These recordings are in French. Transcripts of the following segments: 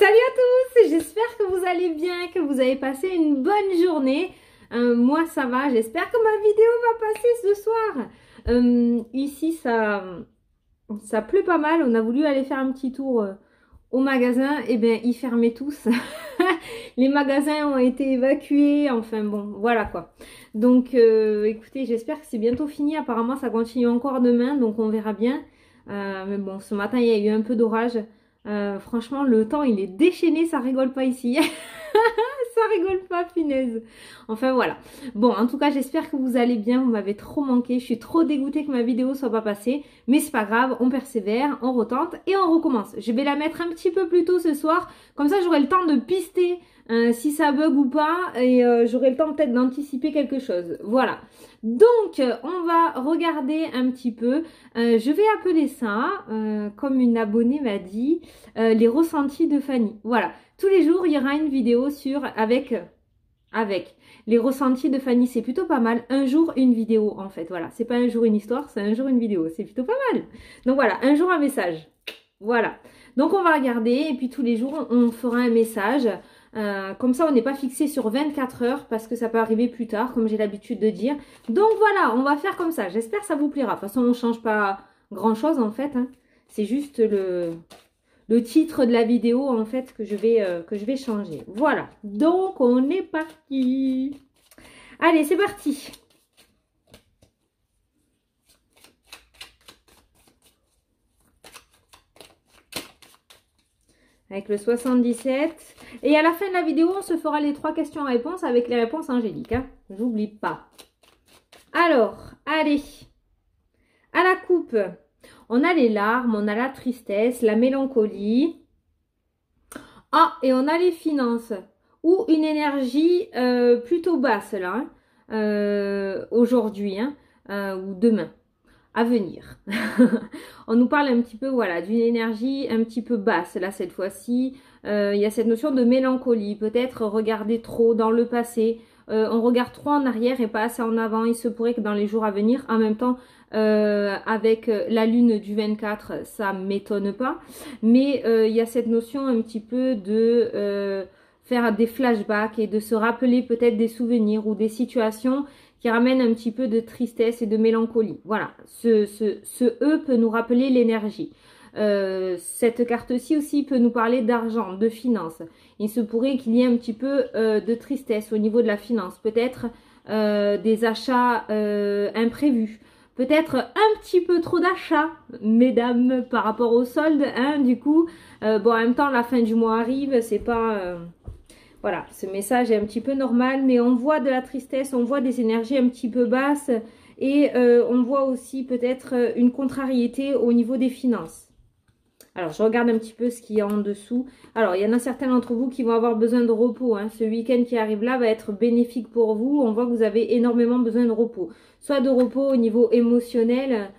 Salut à tous, j'espère que vous allez bien, que vous avez passé une bonne journée. Moi ça va, j'espère que ma vidéo va passer ce soir. Ici ça pleut pas mal, on a voulu aller faire un petit tour au magasin, et bien ils fermaient tous. Les magasins ont été évacués, enfin bon, voilà quoi. Donc écoutez, j'espère que c'est bientôt fini, apparemment ça continue encore demain, donc on verra bien. Mais bon, ce matin il y a eu un peu d'orage. Franchement, le temps il est déchaîné, ça rigole pas ici. Ça rigole pas, punaise. Enfin voilà. Bon, en tout cas, j'espère que vous allez bien. Vous m'avez trop manqué. Je suis trop dégoûtée que ma vidéo soit pas passée. Mais c'est pas grave, on persévère, on retente et on recommence. Je vais la mettre un petit peu plus tôt ce soir. Comme ça, j'aurai le temps de pister si ça bug ou pas. Et j'aurai le temps peut-être d'anticiper quelque chose. Voilà. Donc, on va regarder un petit peu. Je vais appeler ça, comme une abonnée m'a dit, les ressentis de Fanny. Voilà. Tous les jours, il y aura une vidéo avec les ressentis de Fanny. C'est plutôt pas mal. Un jour, une vidéo, en fait. Voilà. C'est pas un jour une histoire, c'est un jour une vidéo. C'est plutôt pas mal. Donc voilà, un jour un message. Voilà. Donc on va regarder et puis tous les jours, on fera un message. Comme ça, on n'est pas fixé sur 24 heures parce que ça peut arriver plus tard, comme j'ai l'habitude de dire. Donc voilà, on va faire comme ça. J'espère que ça vous plaira. De toute façon, on ne change pas grand-chose, en fait. Hein. C'est juste le titre de la vidéo en fait que je vais changer. Voilà, donc on est parti. Allez, c'est parti. Avec le 77. Et à la fin de la vidéo, on se fera les 3 questions-réponses avec les réponses angéliques. Hein. J'oublie pas. Alors, allez. À la coupe. On a les larmes, on a la tristesse, la mélancolie. Ah, et on a les finances. Ou une énergie plutôt basse, là. Aujourd'hui, hein, ou demain. À venir. On nous parle un petit peu, voilà, d'une énergie un petit peu basse, là, cette fois-ci. Il y a cette notion de mélancolie. Peut-être regarder trop dans le passé. On regarde trop en arrière et pas assez en avant. Il se pourrait que dans les jours à venir, en même temps, avec la lune du 24, ça m'étonne pas. Mais il y a cette notion un petit peu de faire des flashbacks et de se rappeler peut-être des souvenirs ou des situations qui ramènent un petit peu de tristesse et de mélancolie. Voilà, ce E peut nous rappeler l'énergie. Cette carte-ci aussi peut nous parler d'argent, de finances. Il se pourrait qu'il y ait un petit peu de tristesse au niveau de la finance. Peut-être des achats imprévus. Peut-être un petit peu trop d'achats, mesdames, par rapport au solde. Hein, du coup, bon, en même temps, la fin du mois arrive, c'est pas... Voilà, ce message est un petit peu normal, mais on voit de la tristesse, on voit des énergies un petit peu basses et on voit aussi peut-être une contrariété au niveau des finances. Alors, je regarde un petit peu ce qu'il y a en dessous. Alors, il y en a certains d'entre vous qui vont avoir besoin de repos. Hein. Ce week-end qui arrive là va être bénéfique pour vous. On voit que vous avez énormément besoin de repos. Soit de repos au niveau émotionnel,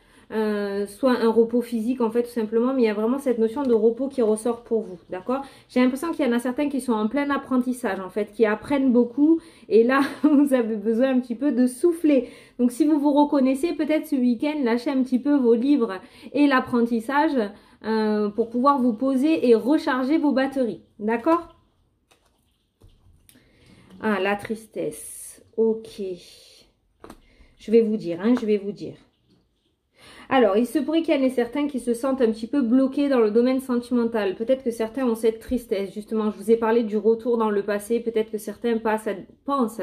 soit un repos physique en fait tout simplement, mais il y a vraiment cette notion de repos qui ressort pour vous, d'accord? J'ai l'impression qu'il y en a certains qui sont en plein apprentissage en fait, qui apprennent beaucoup et là vous avez besoin un petit peu de souffler. Donc si vous vous reconnaissez, peut-être ce week-end, lâchez un petit peu vos livres et l'apprentissage pour pouvoir vous poser et recharger vos batteries, d'accord? Ah, la tristesse, ok. Je vais vous dire, hein, je vais vous dire. Alors, il se pourrait qu'il y en ait certains qui se sentent un petit peu bloqués dans le domaine sentimental. Peut-être que certains ont cette tristesse. Justement, je vous ai parlé du retour dans le passé. Peut-être que certains pensent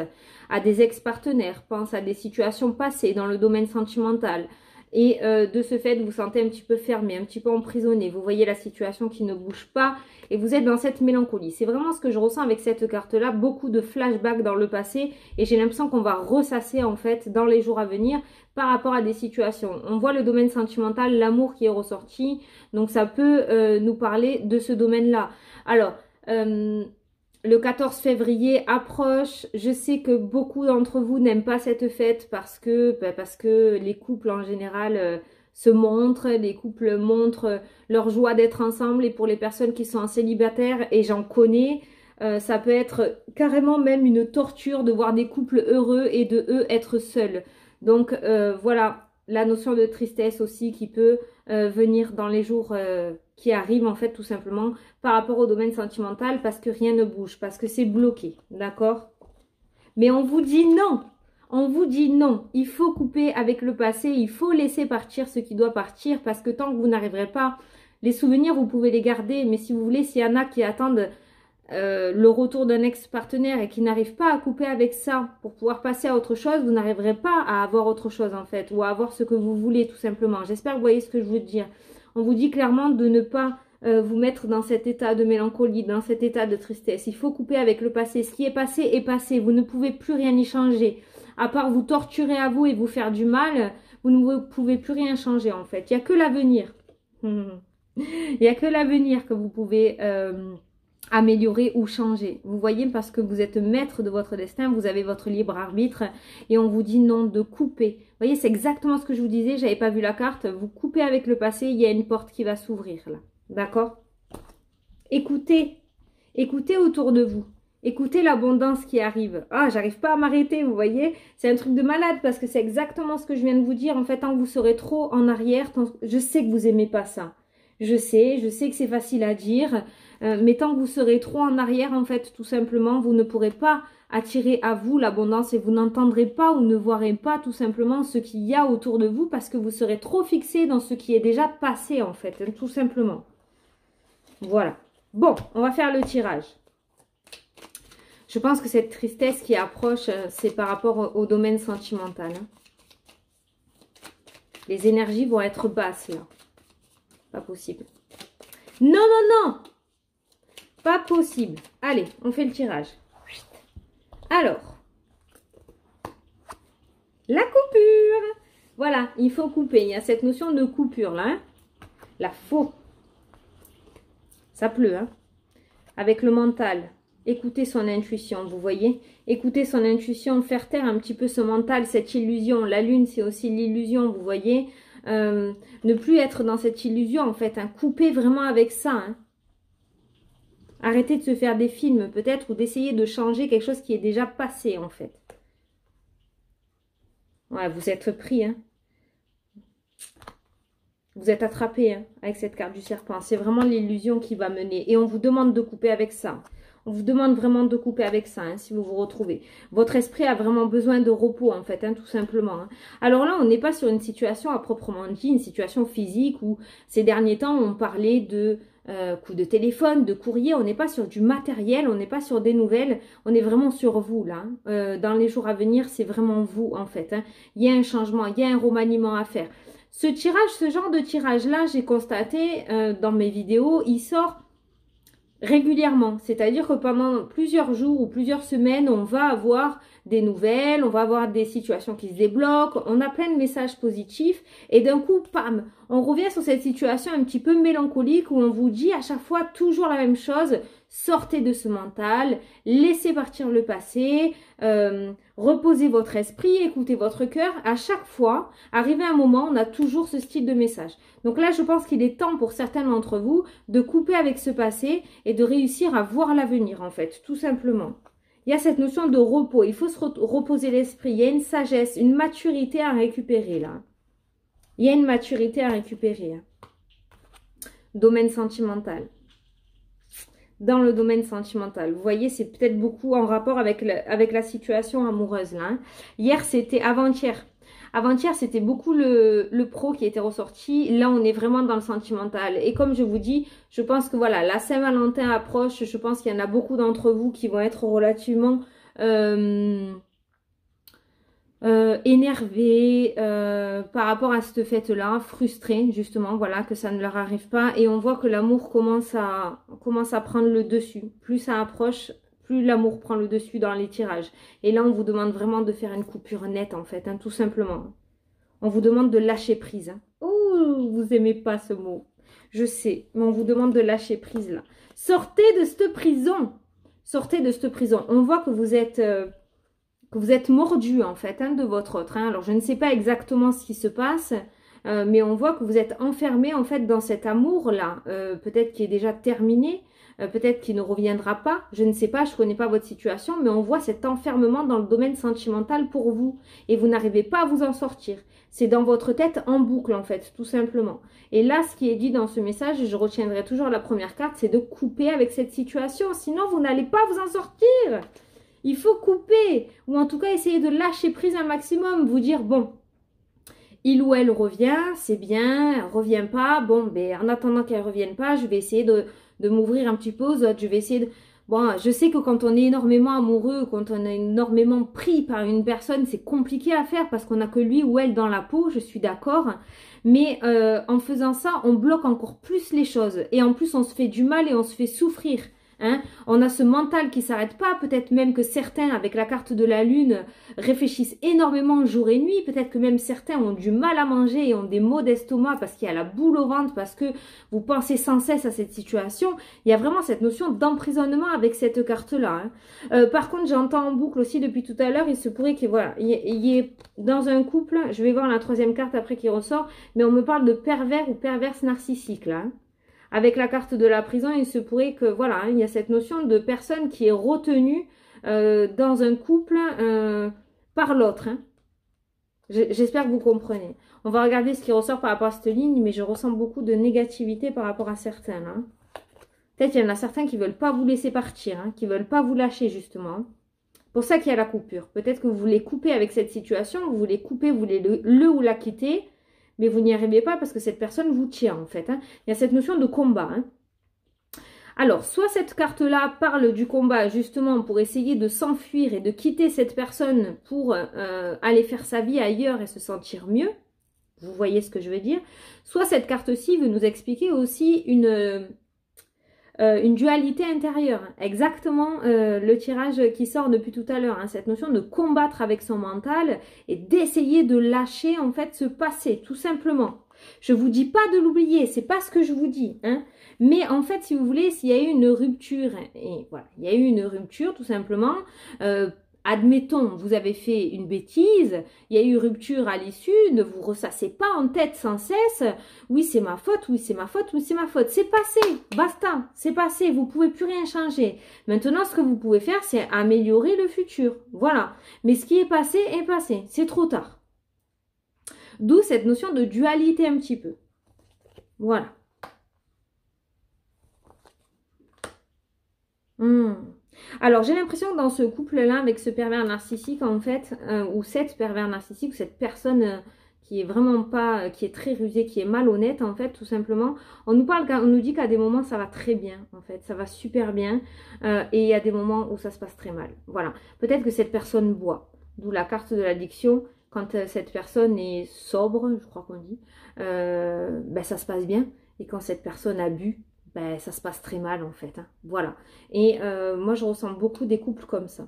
à des ex-partenaires, pensent à des situations passées dans le domaine sentimental. Et de ce fait, vous vous sentez un petit peu fermé, un petit peu emprisonné. Vous voyez la situation qui ne bouge pas et vous êtes dans cette mélancolie. C'est vraiment ce que je ressens avec cette carte-là. Beaucoup de flashbacks dans le passé et j'ai l'impression qu'on va ressasser en fait dans les jours à venir par rapport à des situations. On voit le domaine sentimental, l'amour qui est ressorti. Donc ça peut nous parler de ce domaine-là. Alors... le 14 février approche. Je sais que beaucoup d'entre vous n'aiment pas cette fête parce que les couples en général se montrent, les couples montrent leur joie d'être ensemble et pour les personnes qui sont en célibataire, et j'en connais, ça peut être carrément même une torture de voir des couples heureux et de eux être seuls. Donc voilà, la notion de tristesse aussi qui peut venir dans les jours qui arrivent en fait tout simplement par rapport au domaine sentimental parce que rien ne bouge, parce que c'est bloqué, d'accord? Mais on vous dit non, on vous dit non, il faut couper avec le passé, il faut laisser partir ce qui doit partir parce que tant que vous n'arriverez pas, les souvenirs vous pouvez les garder, mais si vous voulez, s'il y en a qui attendent le retour d'un ex-partenaire et qui n'arrive pas à couper avec ça pour pouvoir passer à autre chose, vous n'arriverez pas à avoir autre chose en fait, ou à avoir ce que vous voulez tout simplement. J'espère que vous voyez ce que je veux dire. On vous dit clairement de ne pas vous mettre dans cet état de mélancolie, dans cet état de tristesse. Il faut couper avec le passé. Ce qui est passé. Vous ne pouvez plus rien y changer. À part vous torturer à vous et vous faire du mal, vous ne pouvez plus rien changer en fait. Il n'y a que l'avenir. Il n'y a que l'avenir que vous pouvez améliorer ou changer. Vous voyez, parce que vous êtes maître de votre destin, vous avez votre libre arbitre et on vous dit non de couper. Vous voyez, c'est exactement ce que je vous disais, j'avais pas vu la carte. Vous coupez avec le passé, il y a une porte qui va s'ouvrir là. D'accord? Écoutez, écoutez autour de vous. Écoutez l'abondance qui arrive. Ah, j'arrive pas à m'arrêter, vous voyez. C'est un truc de malade parce que c'est exactement ce que je viens de vous dire. En fait, tant que vous serez trop en arrière, je sais que vous aimez pas ça. Je sais que c'est facile à dire, mais tant que vous serez trop en arrière, en fait, tout simplement, vous ne pourrez pas attirer à vous l'abondance et vous n'entendrez pas ou ne verrez pas tout simplement ce qu'il y a autour de vous parce que vous serez trop fixé dans ce qui est déjà passé, en fait, hein, tout simplement. Voilà. Bon, on va faire le tirage. Je pense que cette tristesse qui approche, c'est par rapport au domaine sentimental. Hein. Les énergies vont être basses, là. Pas possible. Non, non, non. Pas possible. Allez, on fait le tirage. Alors. La coupure. Voilà, il faut couper. Il y a cette notion de coupure là. Hein. La faux. Ça pleut, hein. Avec le mental. Écoutez son intuition, vous voyez. Écoutez son intuition, faire taire un petit peu ce mental, cette illusion. La lune, c'est aussi l'illusion, vous voyez. Ne plus être dans cette illusion en fait, hein. Couper vraiment avec ça, hein. Arrêtez de se faire des films peut-être ou d'essayer de changer quelque chose qui est déjà passé en fait. Ouais, vous êtes pris, hein. Vous êtes attrapé hein, avec cette carte du serpent. C'est vraiment l'illusion qui va mener et on vous demande de couper avec ça. On vous demande vraiment de couper avec ça, hein, si vous vous retrouvez. Votre esprit a vraiment besoin de repos, en fait, hein, tout simplement. Hein. Alors là, on n'est pas sur une situation à proprement dit, une situation physique où ces derniers temps, on parlait de coups de téléphone, de courrier. On n'est pas sur du matériel, on n'est pas sur des nouvelles. On est vraiment sur vous, là. Hein. Dans les jours à venir, c'est vraiment vous, en fait. Hein. Il y a un changement, il y a un remaniement à faire. Ce tirage, ce genre de tirage-là, j'ai constaté dans mes vidéos, il sort régulièrement, c'est-à-dire que pendant plusieurs jours ou plusieurs semaines, on va avoir des nouvelles, on va avoir des situations qui se débloquent, on a plein de messages positifs et d'un coup, pam, on revient sur cette situation un petit peu mélancolique où on vous dit à chaque fois toujours la même chose, sortez de ce mental, laissez partir le passé, reposez votre esprit, écoutez votre cœur. À chaque fois, arrivé à un moment, on a toujours ce style de message. Donc là, je pense qu'il est temps pour certains d'entre vous de couper avec ce passé et de réussir à voir l'avenir en fait, tout simplement. Il y a cette notion de repos, il faut se reposer l'esprit, il y a une sagesse, une maturité à récupérer là. Il y a une maturité à récupérer. Hein. Domaine sentimental. Dans le domaine sentimental. Vous voyez, c'est peut-être beaucoup en rapport avec la situation amoureuse là. Hein. Hier, c'était avant-hier. Avant-hier, c'était beaucoup le pro qui était ressorti. Là, on est vraiment dans le sentimental. Et comme je vous dis, je pense que voilà, la Saint-Valentin approche. Je pense qu'il y en a beaucoup d'entre vous qui vont être relativement énervés par rapport à cette fête-là, frustrés justement, voilà, que ça ne leur arrive pas. Et on voit que l'amour commence à prendre le dessus. Plus ça approche, plus l'amour prend le dessus dans les tirages. Et là, on vous demande vraiment de faire une coupure nette, en fait, hein, tout simplement. On vous demande de lâcher prise. Hein. Oh, vous aimez pas ce mot. Je sais, mais on vous demande de lâcher prise, là. Sortez de cette prison. Sortez de cette prison. On voit que vous êtes mordu, en fait, hein, de votre autre. Hein. Alors, je ne sais pas exactement ce qui se passe, mais on voit que vous êtes enfermé, en fait, dans cet amour-là, peut-être qui est déjà terminé. peut-être qu'il ne reviendra pas, je ne sais pas, je ne connais pas votre situation, mais on voit cet enfermement dans le domaine sentimental pour vous et vous n'arrivez pas à vous en sortir. C'est dans votre tête en boucle en fait, tout simplement. Et là, ce qui est dit dans ce message, et je retiendrai toujours la première carte, c'est de couper avec cette situation, sinon vous n'allez pas vous en sortir. Il faut couper, ou en tout cas essayer de lâcher prise un maximum, vous dire bon, il ou elle revient, c'est bien, elle revient pas, bon, ben en attendant qu'elle revienne pas, je vais essayer de m'ouvrir un petit peu aux autres, je vais essayer de... Bon, je sais que quand on est énormément amoureux, quand on est énormément pris par une personne, c'est compliqué à faire parce qu'on n'a que lui ou elle dans la peau, je suis d'accord. Mais en faisant ça, on bloque encore plus les choses. Et en plus, on se fait du mal et on se fait souffrir. Hein, on a ce mental qui s'arrête pas, peut-être même que certains, avec la carte de la lune, réfléchissent énormément jour et nuit, peut-être que même certains ont du mal à manger et ont des maux d'estomac parce qu'il y a la boule au ventre, parce que vous pensez sans cesse à cette situation. Il y a vraiment cette notion d'emprisonnement avec cette carte-là. Hein. Par contre, j'entends en boucle aussi depuis tout à l'heure, il se pourrait qu'il voilà, y ait dans un couple, je vais voir la troisième carte après qui ressort, mais on me parle de pervers ou perverse narcissique là. Hein. Avec la carte de la prison, il se pourrait que, voilà, il y a cette notion de personne qui est retenue dans un couple par l'autre. Hein. J'espère que vous comprenez. On va regarder ce qui ressort par rapport à cette ligne, mais je ressens beaucoup de négativité par rapport à certains. Hein. Peut-être qu'il y en a certains qui ne veulent pas vous laisser partir, hein, qui ne veulent pas vous lâcher, justement. Pour ça qu'il y a la coupure. Peut-être que vous voulez couper avec cette situation, vous voulez couper, vous voulez le ou la quitter, mais vous n'y arrivez pas parce que cette personne vous tient en fait. Hein. Il y a cette notion de combat. Hein. Alors, soit cette carte-là parle du combat justement pour essayer de s'enfuir et de quitter cette personne pour aller faire sa vie ailleurs et se sentir mieux. Vous voyez ce que je veux dire. Soit cette carte-ci veut nous expliquer aussi une dualité intérieure. Exactement le tirage qui sort depuis tout à l'heure. Hein, cette notion de combattre avec son mental et d'essayer de lâcher en fait ce passé, tout simplement. Je vous dis pas de l'oublier, c'est pas ce que je vous dis. Hein, mais en fait, si vous voulez, s'il y a eu une rupture, et voilà, il y a eu une rupture tout simplement, admettons, vous avez fait une bêtise, il y a eu rupture à l'issue, ne vous ressassez pas en tête sans cesse, oui c'est ma faute, oui c'est ma faute, oui c'est ma faute, c'est passé, basta, c'est passé, vous ne pouvez plus rien changer. Maintenant, ce que vous pouvez faire, c'est améliorer le futur, voilà. Mais ce qui est passé, c'est trop tard. D'où cette notion de dualité un petit peu. Voilà. Alors, j'ai l'impression que dans ce couple-là, avec ce pervers narcissique, en fait, ou cette pervers narcissique, ou cette personne qui est vraiment pas, qui est très rusée, qui est malhonnête, en fait, tout simplement, on nous dit qu'à des moments, ça va très bien, en fait, ça va super bien, et il y a des moments où ça se passe très mal. Voilà. Peut-être que cette personne boit, d'où la carte de l'addiction. Quand cette personne est sobre, je crois qu'on dit, ben, ça se passe bien. Et quand cette personne a bu, ben, ça se passe très mal en fait. Hein. Voilà. Et moi, je ressens beaucoup des couples comme ça.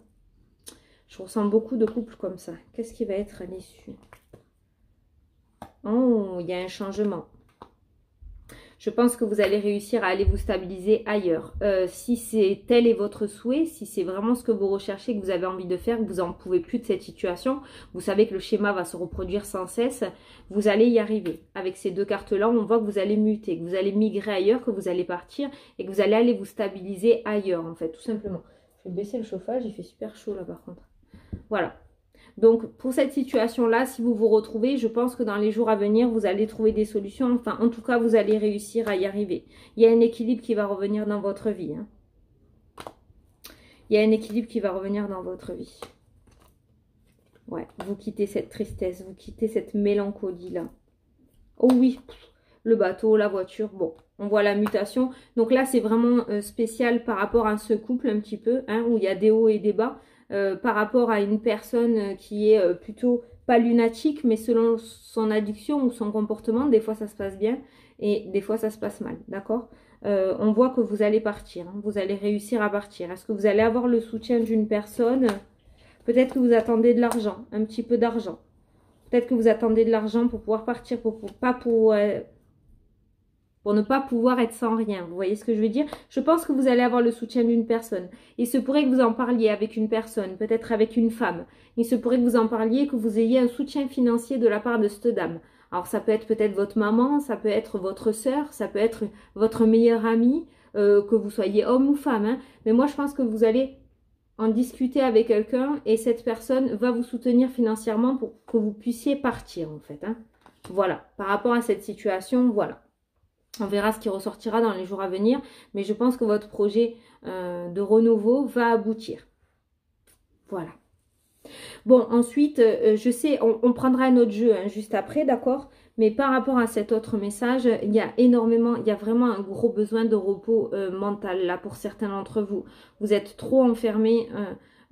Je ressens beaucoup de couples comme ça. Qu'est-ce qui va être à l'issue? Oh, il y a un changement. Je pense que vous allez réussir à aller vous stabiliser ailleurs. Si c'est tel est votre souhait, si c'est vraiment ce que vous recherchez, que vous avez envie de faire, que vous n'en pouvez plus de cette situation, vous savez que le schéma va se reproduire sans cesse, vous allez y arriver. Avec ces deux cartes-là, on voit que vous allez muter, que vous allez migrer ailleurs, que vous allez partir et que vous allez aller vous stabiliser ailleurs, en fait, tout simplement. Je vais baisser le chauffage, il fait super chaud là par contre. Voilà. Donc, pour cette situation-là, si vous vous retrouvez, je pense que dans les jours à venir, vous allez trouver des solutions. Enfin, en tout cas, vous allez réussir à y arriver. Il y a un équilibre qui va revenir dans votre vie. Hein. Il y a un équilibre qui va revenir dans votre vie. Ouais, vous quittez cette tristesse, vous quittez cette mélancolie-là. Oh oui, le bateau, la voiture, bon, on voit la mutation. Donc là, c'est vraiment spécial par rapport à ce couple un petit peu, hein, où il y a des hauts et des bas. Par rapport à une personne qui est plutôt pas lunatique, mais selon son addiction ou son comportement, des fois ça se passe bien et des fois ça se passe mal, d'accord? On voit que vous allez partir, hein, vous allez réussir à partir. Est-ce que vous allez avoir le soutien d'une personne? Peut-être que vous attendez de l'argent, un petit peu d'argent. Peut-être que vous attendez de l'argent pour pouvoir partir, pour ne pas pouvoir être sans rien. Vous voyez ce que je veux dire? Je pense que vous allez avoir le soutien d'une personne. Il se pourrait que vous en parliez avec une personne, peut-être avec une femme. Il se pourrait que vous en parliez, que vous ayez un soutien financier de la part de cette dame. Alors ça peut être peut-être votre maman, ça peut être votre sœur, ça peut être votre meilleure amie, que vous soyez homme ou femme, hein. Mais moi, je pense que vous allez en discuter avec quelqu'un et cette personne va vous soutenir financièrement pour que vous puissiez partir, en fait, hein. Voilà, par rapport à cette situation, voilà. On verra ce qui ressortira dans les jours à venir, mais je pense que votre projet de renouveau va aboutir. Voilà. Bon, ensuite, je sais, on prendra un autre jeu hein, juste après, d'accord? Mais par rapport à cet autre message, il y a vraiment un gros besoin de repos mental là pour certains d'entre vous. Vous êtes trop enfermés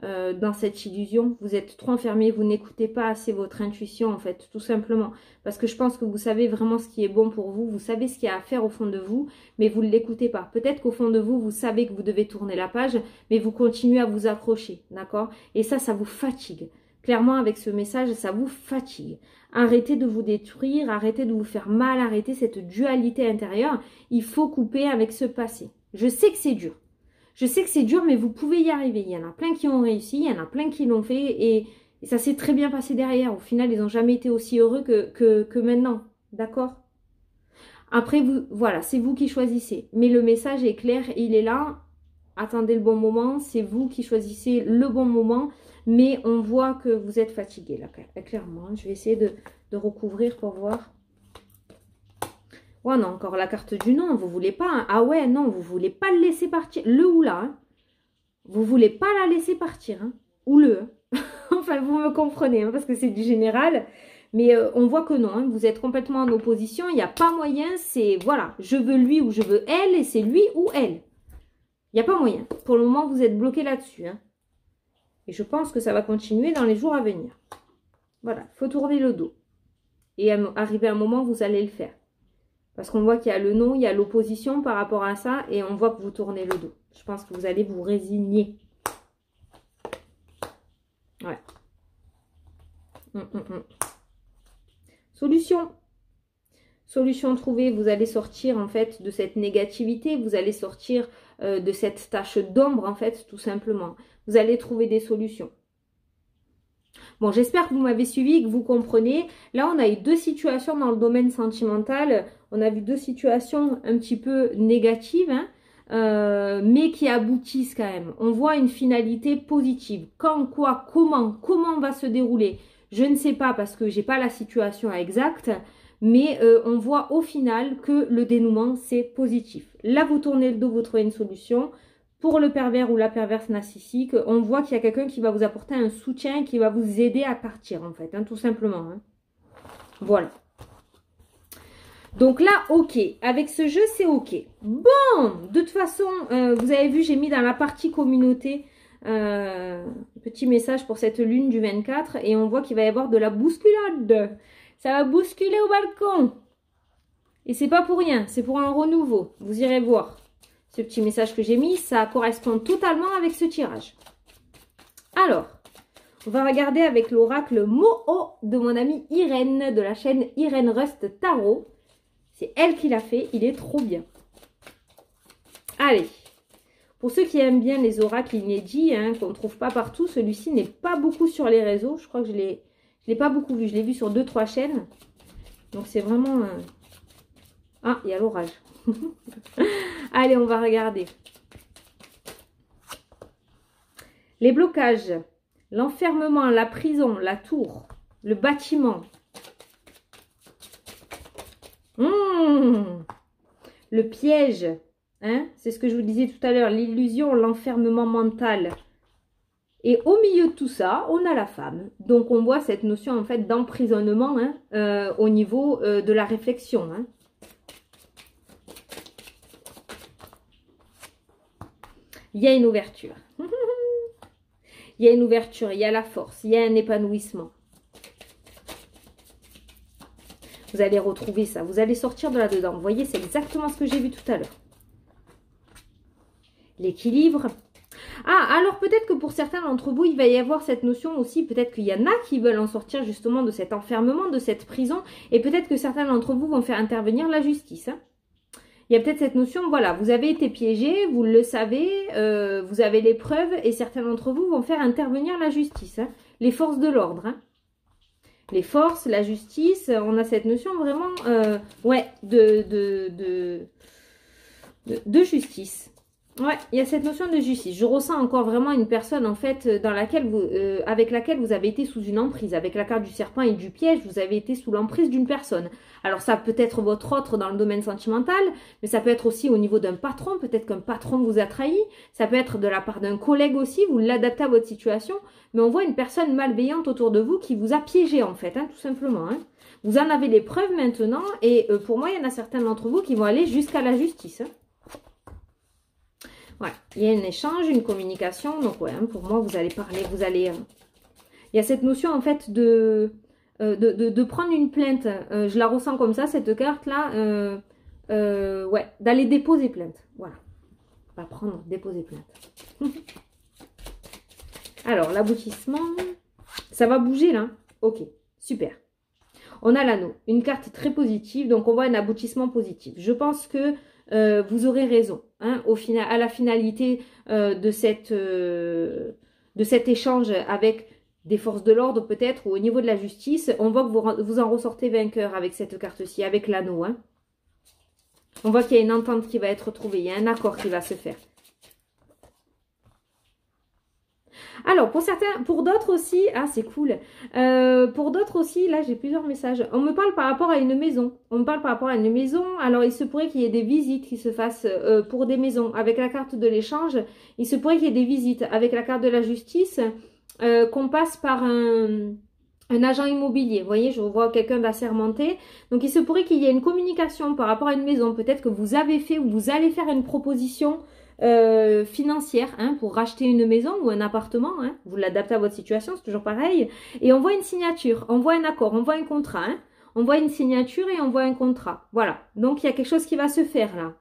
dans cette illusion, vous êtes trop enfermés, vous n'écoutez pas assez votre intuition en fait, tout simplement. Parce que je pense que vous savez vraiment ce qui est bon pour vous, vous savez ce qu'il y a à faire au fond de vous, mais vous ne l'écoutez pas. Peut-être qu'au fond de vous, vous savez que vous devez tourner la page, mais vous continuez à vous accrocher, d'accord? Et ça vous fatigue. Clairement, avec ce message, ça vous fatigue. Arrêtez de vous détruire, arrêtez de vous faire mal, arrêtez cette dualité intérieure. Il faut couper avec ce passé. Je sais que c'est dur. Je sais que c'est dur, mais vous pouvez y arriver. Il y en a plein qui ont réussi, il y en a plein qui l'ont fait et ça s'est très bien passé derrière. Au final, ils n'ont jamais été aussi heureux que maintenant. D'accord? Après, voilà, c'est vous qui choisissez. Mais le message est clair, il est là. Attendez le bon moment, c'est vous qui choisissez le bon moment. Mais on voit que vous êtes fatigué, là, clairement. Je vais essayer de recouvrir pour voir. Ouais, non, encore la carte du non, vous voulez pas. Hein. Ah ouais, non, vous voulez pas le laisser partir. Le ou là, hein. Vous voulez pas la laisser partir. Hein. Ou le. Enfin, vous me comprenez, hein, parce que c'est du général. Mais on voit que non, hein, vous êtes complètement en opposition. Il n'y a pas moyen, c'est, voilà, je veux lui ou je veux elle, et c'est lui ou elle. Il n'y a pas moyen. Pour le moment, vous êtes bloqué là-dessus, hein. Et je pense que ça va continuer dans les jours à venir. Voilà, il faut tourner le dos. Et arriver à un moment, vous allez le faire. Parce qu'on voit qu'il y a le non, il y a l'opposition par rapport à ça. Et on voit que vous tournez le dos. Je pense que vous allez vous résigner. Ouais. Solution. Solution trouvée. Vous allez sortir en fait de cette négativité. Vous allez sortir de cette tache d'ombre en fait, tout simplement. Vous allez trouver des solutions. Bon, j'espère que vous m'avez suivi et que vous comprenez. Là, on a eu deux situations dans le domaine sentimental. On a vu deux situations un petit peu négatives, hein, mais qui aboutissent quand même. On voit une finalité positive. Quand, quoi, comment va se dérouler? Je ne sais pas parce que j'ai pas la situation exacte. Mais on voit au final que le dénouement, c'est positif. Là, vous tournez le dos, vous trouvez une solution. Pour le pervers ou la perverse narcissique, on voit qu'il y a quelqu'un qui va vous apporter un soutien, qui va vous aider à partir, en fait, hein, tout simplement. Hein. Voilà. Donc là, ok. Avec ce jeu, c'est ok. Bon, de toute façon, vous avez vu, j'ai mis dans la partie communauté petit message pour cette lune du 24. Et on voit qu'il va y avoir de la bousculade. Ça va bousculer au balcon. Et c'est pas pour rien, c'est pour un renouveau. Vous irez voir. Ce petit message que j'ai mis, ça correspond totalement avec ce tirage. Alors, on va regarder avec l'oracle Moho de mon amie Irène, de la chaîne Irène Rust Tarot. C'est elle qui l'a fait, il est trop bien. Allez, pour ceux qui aiment bien les oracles inédits, hein, qu'on ne trouve pas partout, celui-ci n'est pas beaucoup sur les réseaux. Je crois que je ne l'ai pas beaucoup vu, je l'ai vu sur 2-3 chaînes. Donc c'est vraiment... Ah, il y a l'orage. Allez, on va regarder. Les blocages, l'enfermement, la prison, la tour, le bâtiment. Le piège, hein, c'est ce que je vous disais tout à l'heure, l'illusion, l'enfermement mental. Et au milieu de tout ça, on a la femme. Donc on voit cette notion en fait d'emprisonnement hein, au niveau de la réflexion. Hein. Il y a une ouverture. Il y a une ouverture, il y a la force, il y a un épanouissement. Vous allez retrouver ça, vous allez sortir de là-dedans. Vous voyez, c'est exactement ce que j'ai vu tout à l'heure. L'équilibre. Ah, alors peut-être que pour certains d'entre vous, il va y avoir cette notion aussi, peut-être qu'il y en a qui veulent en sortir justement de cet enfermement, de cette prison. Et peut-être que certains d'entre vous vont faire intervenir la justice. Hein. Il y a peut-être cette notion, voilà, vous avez été piégé, vous le savez, vous avez les preuves et certains d'entre vous vont faire intervenir la justice, hein, les forces de l'ordre. Hein. Les forces, la justice, on a cette notion vraiment, ouais, de justice. Ouais, il y a cette notion de justice. Je ressens encore vraiment une personne, en fait, dans laquelle avec laquelle vous avez été sous une emprise. Avec la carte du serpent et du piège, vous avez été sous l'emprise d'une personne. Alors, ça peut être votre autre dans le domaine sentimental, mais ça peut être aussi au niveau d'un patron. Peut-être qu'un patron vous a trahi. Ça peut être de la part d'un collègue aussi. Vous l'adaptez à votre situation. Mais on voit une personne malveillante autour de vous qui vous a piégé, en fait, hein, tout simplement. Hein. Vous en avez les preuves maintenant. Et pour moi, il y en a certains d'entre vous qui vont aller jusqu'à la justice. Hein. Voilà, il y a un échange, une communication. Donc, ouais, hein, pour moi, vous allez parler, vous allez... il y a cette notion, en fait, de prendre une plainte. Je la ressens comme ça, cette carte-là. Ouais, d'aller déposer plainte. Voilà. On va prendre, déposer plainte. Alors, l'aboutissement. Ça va bouger, là. Ok, super. On a l'anneau. Une carte très positive. Donc, on voit un aboutissement positif. Je pense que vous aurez raison. Hein, à la finalité de cet échange avec des forces de l'ordre peut-être, ou au niveau de la justice, on voit que vous en ressortez vainqueur avec cette carte-ci, avec l'anneau. Hein. On voit qu'il y a une entente qui va être trouvée, il y a un accord qui va se faire. Alors, pour d'autres aussi, ah c'est cool, pour d'autres aussi, là j'ai plusieurs messages, on me parle par rapport à une maison, alors il se pourrait qu'il y ait des visites qui se fassent pour des maisons, avec la carte de l'échange, il se pourrait qu'il y ait des visites, avec la carte de la justice, qu'on passe par un agent immobilier, vous voyez, je revois quelqu'un d'assermenté, donc il se pourrait qu'il y ait une communication par rapport à une maison, peut-être que vous avez fait ou vous allez faire une proposition financière hein, pour racheter une maison ou un appartement, hein, vous l'adaptez à votre situation, c'est toujours pareil, et on voit une signature, on voit un accord, on voit un contrat, hein, on voit une signature et on voit un contrat, voilà, donc il y a quelque chose qui va se faire là.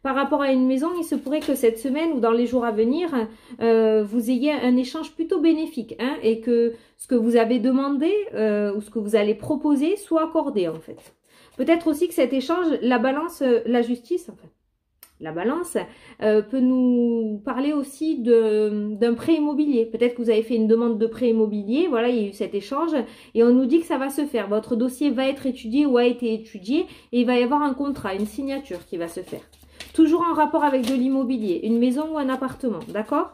Par rapport à une maison, il se pourrait que cette semaine ou dans les jours à venir, vous ayez un échange plutôt bénéfique hein, et que ce que vous avez demandé ou ce que vous allez proposer soit accordé en fait. Peut-être aussi que cet échange, la balance, la justice en fait. La balance peut nous parler aussi d'un prêt immobilier. Peut-être que vous avez fait une demande de prêt immobilier, voilà, il y a eu cet échange et on nous dit que ça va se faire. Votre dossier va être étudié ou a été étudié et il va y avoir un contrat, une signature qui va se faire. Toujours en rapport avec de l'immobilier, une maison ou un appartement, d'accord ?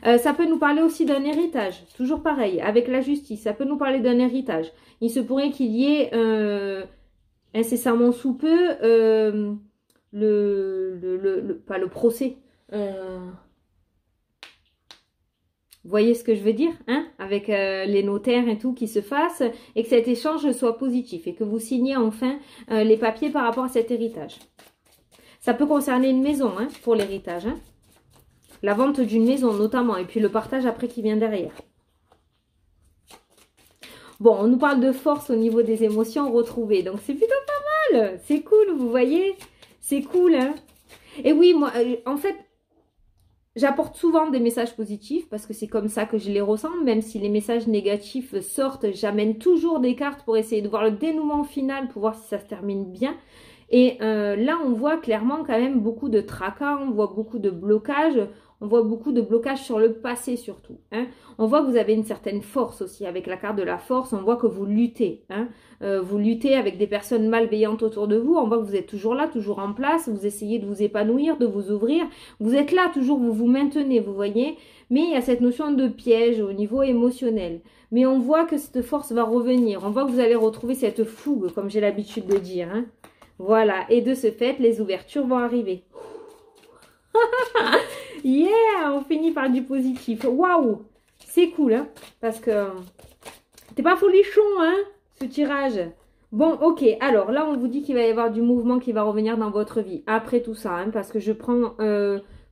Ça peut nous parler aussi d'un héritage, toujours pareil, avec la justice, ça peut nous parler d'un héritage. Il se pourrait qu'il y ait incessamment sous peu... pas le procès. Vous voyez ce que je veux dire hein, avec les notaires et tout qui se fassent et que cet échange soit positif et que vous signez enfin les papiers par rapport à cet héritage. Ça peut concerner une maison hein, pour l'héritage. Hein. La vente d'une maison notamment et puis le partage après qui vient derrière. Bon, on nous parle de force au niveau des émotions retrouvées. Donc c'est plutôt pas mal. C'est cool, vous voyez. C'est cool, hein. Et oui, moi, en fait, j'apporte souvent des messages positifs parce que c'est comme ça que je les ressens. Même si les messages négatifs sortent, j'amène toujours des cartes pour essayer de voir le dénouement final, pour voir si ça se termine bien. Et là, on voit clairement quand même beaucoup de tracas, on voit beaucoup de blocages. On voit beaucoup de blocages sur le passé surtout. Hein. On voit que vous avez une certaine force aussi. Avec la carte de la force, on voit que vous luttez. Hein. Vous luttez avec des personnes malveillantes autour de vous. On voit que vous êtes toujours là, toujours en place. Vous essayez de vous épanouir, de vous ouvrir. Vous êtes là, toujours, vous vous maintenez, vous voyez. Mais il y a cette notion de piège au niveau émotionnel. Mais on voit que cette force va revenir. On voit que vous allez retrouver cette fougue, comme j'ai l'habitude de dire. Hein. Voilà. Et de ce fait, les ouvertures vont arriver. Yeah, on finit par du positif. Waouh, c'est cool, hein, parce que t'es pas folichon, hein, ce tirage. Bon, ok, alors là, on vous dit qu'il va y avoir du mouvement qui va revenir dans votre vie. Après tout ça, hein, parce que je prends,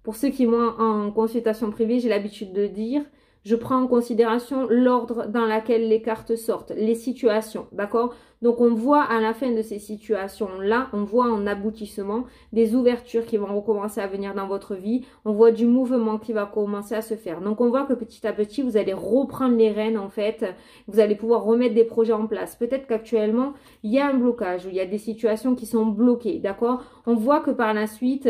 pour ceux qui m'ont en consultation privée, j'ai l'habitude de dire, je prends en considération l'ordre dans lequel les cartes sortent, les situations, d'accord? Donc, on voit à la fin de ces situations-là, on voit en aboutissement des ouvertures qui vont recommencer à venir dans votre vie. On voit du mouvement qui va commencer à se faire. Donc, on voit que petit à petit, vous allez reprendre les rênes, en fait. Vous allez pouvoir remettre des projets en place. Peut-être qu'actuellement, il y a un blocage ou il y a des situations qui sont bloquées, d'accord? On voit que par la suite...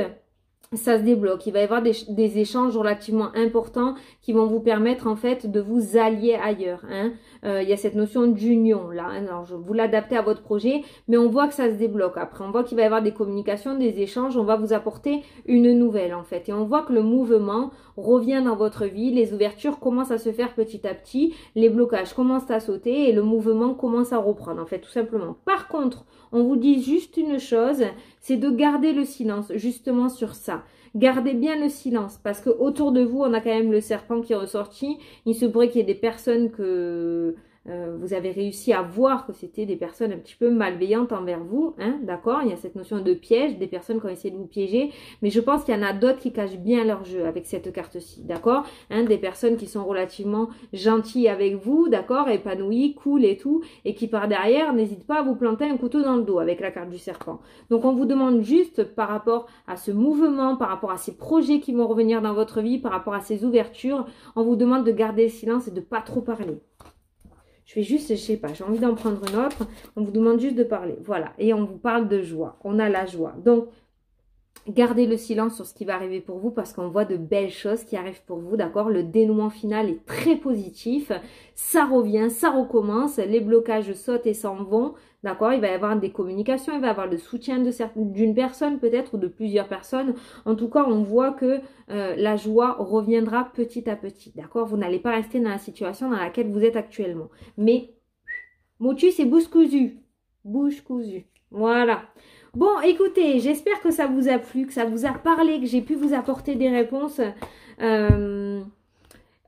ça se débloque. Il va y avoir des échanges relativement importants qui vont vous permettre en fait de vous allier ailleurs. Hein. Il y a cette notion d'union là. Alors, vous l'adaptez à votre projet, mais on voit que ça se débloque. Après, on voit qu'il va y avoir des communications, des échanges. On va vous apporter une nouvelle en fait. Et on voit que le mouvement revient dans votre vie. Les ouvertures commencent à se faire petit à petit. Les blocages commencent à sauter et le mouvement commence à reprendre en fait, tout simplement. Par contre, on vous dit juste une chose, c'est de garder le silence justement sur ça. Gardez bien le silence parce que autour de vous, on a quand même le serpent qui est ressorti. Il se pourrait qu'il y ait des personnes que vous avez réussi à voir que c'était des personnes un petit peu malveillantes envers vous, hein, d'accord? Il y a cette notion de piège, des personnes qui ont essayé de vous piéger, mais je pense qu'il y en a d'autres qui cachent bien leur jeu avec cette carte-ci, d'accord? Hein, des personnes qui sont relativement gentilles avec vous, d'accord? Épanouies, cool et tout, et qui par derrière n'hésitent pas à vous planter un couteau dans le dos avec la carte du serpent. Donc on vous demande juste par rapport à ce mouvement, par rapport à ces projets qui vont revenir dans votre vie, par rapport à ces ouvertures, on vous demande de garder le silence et de pas trop parler. Je vais juste, je sais pas, j'ai envie d'en prendre une autre. On vous demande juste de parler. Voilà. Et on vous parle de joie. On a la joie. Donc, gardez le silence sur ce qui va arriver pour vous parce qu'on voit de belles choses qui arrivent pour vous, d'accord? Le dénouement final est très positif. Ça revient, ça recommence. Les blocages sautent et s'en vont. D'accord, il va y avoir des communications, il va y avoir le soutien d'une personne peut-être ou de plusieurs personnes. En tout cas, on voit que la joie reviendra petit à petit. D'accord, vous n'allez pas rester dans la situation dans laquelle vous êtes actuellement. Mais, motus, c'est bouche cousue. Bouche cousue. Voilà. Bon, écoutez, j'espère que ça vous a plu, que ça vous a parlé, que j'ai pu vous apporter des réponses.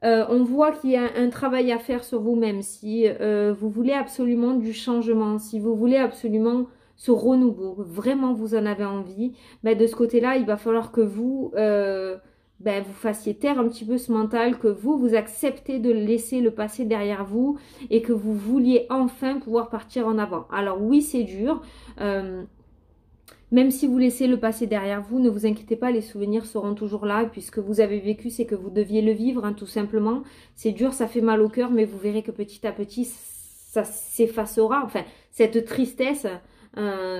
On voit qu'il y a un travail à faire sur vous-même. Si vous voulez absolument du changement, si vous voulez absolument ce renouveau, vraiment vous en avez envie, ben de ce côté-là, il va falloir que vous, vous fassiez taire un petit peu ce mental, que vous acceptez de laisser le passé derrière vous et que vous vouliez enfin pouvoir partir en avant. Alors oui, c'est dur. Même si vous laissez le passé derrière vous, ne vous inquiétez pas, les souvenirs seront toujours là. Puisque vous avez vécu, c'est que vous deviez le vivre, hein, tout simplement. C'est dur, ça fait mal au cœur, mais vous verrez que petit à petit, ça s'effacera. Enfin, cette tristesse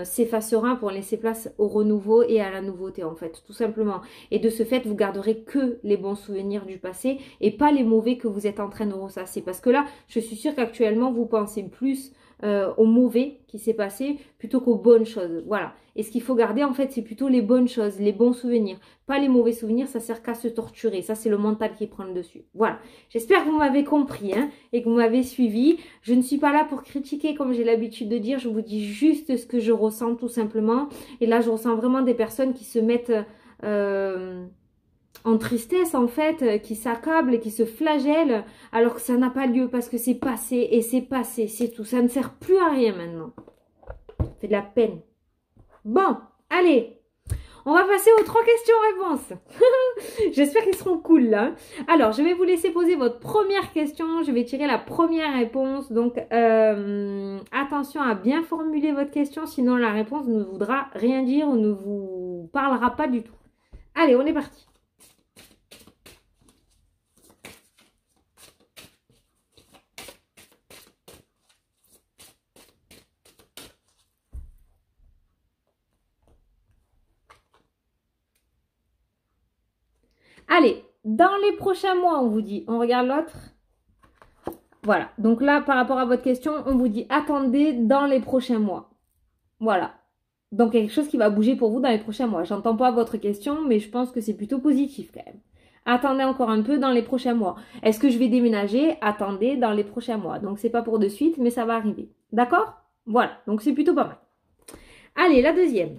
s'effacera pour laisser place au renouveau et à la nouveauté, en fait, tout simplement. Et de ce fait, vous garderez que les bons souvenirs du passé et pas les mauvais que vous êtes en train de ressasser. Parce que là, je suis sûre qu'actuellement, vous pensez plus au mauvais qui s'est passé plutôt qu'aux bonnes choses. Voilà. Et ce qu'il faut garder, en fait, c'est plutôt les bonnes choses, les bons souvenirs. Pas les mauvais souvenirs, ça sert qu'à se torturer. Ça, c'est le mental qui prend le dessus. Voilà. J'espère que vous m'avez compris, hein, et que vous m'avez suivi. Je ne suis pas là pour critiquer, comme j'ai l'habitude de dire. Je vous dis juste ce que je ressens, tout simplement. Et là, je ressens vraiment des personnes qui se mettent en tristesse, en fait, qui s'accablent et qui se flagellent, alors que ça n'a pas lieu, parce que c'est passé, et c'est passé, c'est tout. Ça ne sert plus à rien maintenant. Ça fait de la peine. Bon, allez, on va passer aux 3 questions-réponses. J'espère qu'ils seront cool, là. Alors, je vais vous laisser poser votre première question. Je vais tirer la première réponse. Donc, attention à bien formuler votre question, sinon la réponse ne voudra rien dire ou ne vous parlera pas du tout. Allez, on est parti. Allez, dans les prochains mois, on vous dit, on regarde l'autre. Voilà, donc là, par rapport à votre question, on vous dit, attendez dans les prochains mois. Voilà, donc il y a quelque chose qui va bouger pour vous dans les prochains mois. J'entends pas votre question, mais je pense que c'est plutôt positif quand même. Attendez encore un peu dans les prochains mois. Est-ce que je vais déménager? Attendez dans les prochains mois. Donc c'est pas pour de suite, mais ça va arriver. D'accord? Voilà, donc c'est plutôt pas mal. Allez, la deuxième.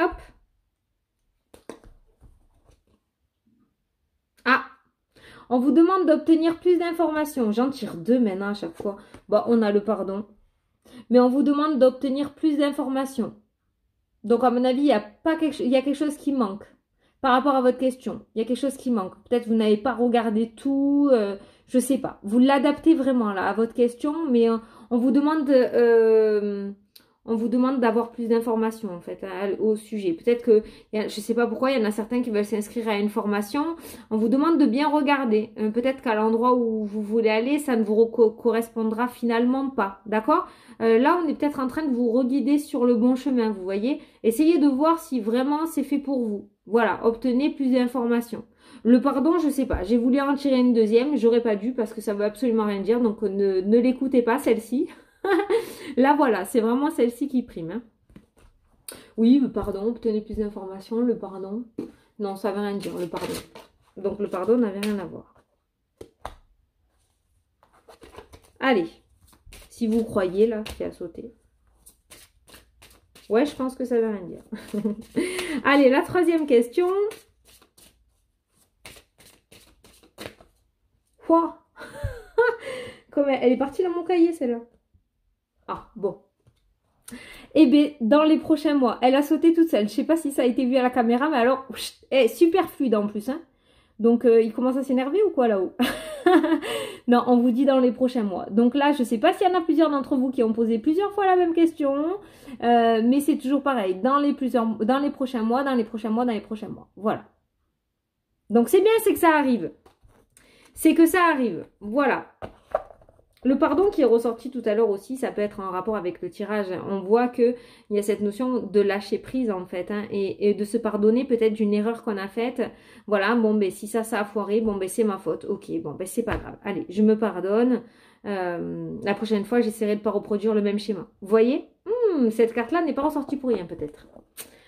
Hop. Ah, on vous demande d'obtenir plus d'informations. J'en tire 2 maintenant à chaque fois. Bon, on a le pardon. Mais on vous demande d'obtenir plus d'informations. Donc, à mon avis, il y a quelque chose qui manque. Par rapport à votre question, il y a quelque chose qui manque. Peut-être que vous n'avez pas regardé tout, je sais pas. Vous l'adaptez vraiment là à votre question, mais on vous demande d'avoir plus d'informations en fait au sujet. Peut-être que, je sais pas pourquoi, il y en a certains qui veulent s'inscrire à une formation. On vous demande de bien regarder. Peut-être qu'à l'endroit où vous voulez aller, ça ne vous correspondra finalement pas. D'accord? Là, on est peut-être en train de vous reguider sur le bon chemin, vous voyez. Essayez de voir si vraiment c'est fait pour vous. Voilà, obtenez plus d'informations. Le pardon, je sais pas. J'ai voulu en tirer une deuxième, j'aurais pas dû parce que ça veut absolument rien dire. Donc ne l'écoutez pas, celle-ci. Là, voilà, c'est vraiment celle-ci qui prime. Hein. Oui, le pardon, obtenez plus d'informations. Le pardon, non, ça veut rien dire, le pardon. Donc le pardon n'avait rien à voir. Allez, si vous croyez, là, qui a sauté. Ouais, je pense que ça veut rien dire. Allez, la troisième question. Quoi? Comme elle est partie dans mon cahier, celle-là. Ah, bon. Eh bien, dans les prochains mois, elle a sauté toute seule. Je sais pas si ça a été vu à la caméra, mais alors, elle est super fluide en plus. Hein. Donc, il commence à s'énerver ou quoi là-haut? Non, on vous dit dans les prochains mois. Donc là, je sais pas s'il y en a plusieurs d'entre vous qui ont posé plusieurs fois la même question. Mais c'est toujours pareil. Dans les prochains mois, dans les prochains mois, dans les prochains mois. Voilà. Donc, c'est bien, c'est que ça arrive. C'est que ça arrive. Voilà. Le pardon qui est ressorti tout à l'heure aussi, ça peut être en rapport avec le tirage. On voit qu'il y a cette notion de lâcher prise en fait. Hein, et de se pardonner peut-être d'une erreur qu'on a faite. Voilà, bon ben si ça a foiré, bon ben c'est ma faute. Ok, bon ben c'est pas grave. Allez, je me pardonne. La prochaine fois, j'essaierai de ne pas reproduire le même schéma. Vous voyez, cette carte-là n'est pas ressortie pour rien peut-être.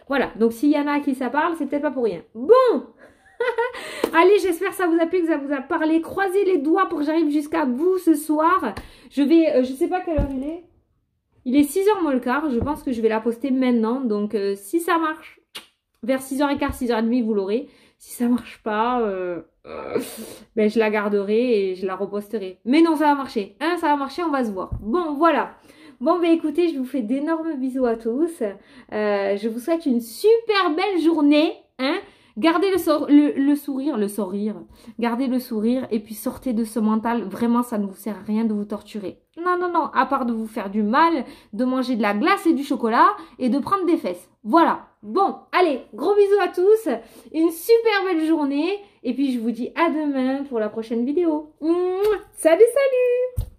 Voilà, donc s'il y en a à qui ça parle, c'est peut-être pas pour rien. Bon. Allez, j'espère que ça vous a plu, que ça vous a parlé. Croisez les doigts pour que j'arrive jusqu'à vous ce soir. Je vais, je sais pas quelle heure il est. Il est 6h moins le quart. Je pense que je vais la poster maintenant. Donc, si ça marche, vers 6h15, 6h30, vous l'aurez. Si ça marche pas, ben, je la garderai et je la reposterai. Mais non, ça va marcher. Hein, ça va marcher, on va se voir. Bon, voilà. Bon, ben écoutez, je vous fais d'énormes bisous à tous. Je vous souhaite une super belle journée. Hein. Gardez le sourire, gardez le sourire et puis sortez de ce mental. Vraiment, ça ne vous sert à rien de vous torturer. Non, non, non, à part de vous faire du mal, de manger de la glace et du chocolat et de prendre des fesses. Voilà. Bon, allez, gros bisous à tous, une super belle journée et puis je vous dis à demain pour la prochaine vidéo. Salut, salut!